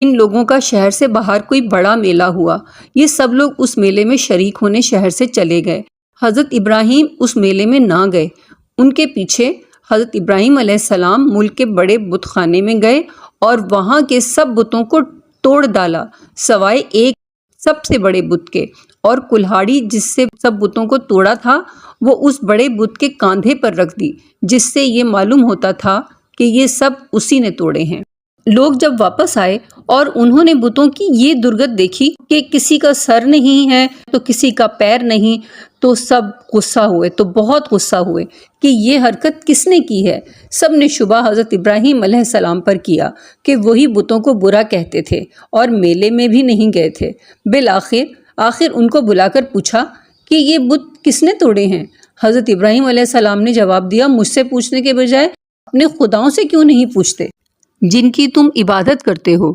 ان لوگوں کا شہر سے باہر کوئی بڑا میلہ ہوا۔ یہ سب لوگ اس میلے میں شریک ہونے شہر سے چلے گئے۔ حضرت ابراہیم اس میلے میں نہ گئے۔ ان کے پیچھے حضرت ابراہیم علیہ السلام ملک کے بڑے بت خانے میں گئے اور وہاں کے سب بتوں کو توڑ ڈالا سوائے ایک سب سے بڑے بت کے، اور کلہاڑی جس سے سب بتوں کو توڑا تھا وہ اس بڑے بت کے کاندھے پر رکھ دی، جس سے یہ معلوم ہوتا تھا کہ یہ سب اسی نے توڑے ہیں۔ لوگ جب واپس آئے اور انہوں نے بتوں کی یہ درگت دیکھی کہ کسی کا سر نہیں ہے تو کسی کا پیر نہیں، تو سب غصہ ہوئے، تو بہت غصہ ہوئے کہ یہ حرکت کس نے کی ہے۔ سب نے شبہ حضرت ابراہیم علیہ السلام پر کیا کہ وہی بتوں کو برا کہتے تھے اور میلے میں بھی نہیں گئے تھے۔ بالآخر ان کو بلا کر پوچھا کہ یہ بت کس نے توڑے ہیں؟ حضرت ابراہیم علیہ السلام نے جواب دیا، مجھ سے پوچھنے کے بجائے اپنے خداؤں سے کیوں نہیں پوچھتے جن کی تم عبادت کرتے ہو؟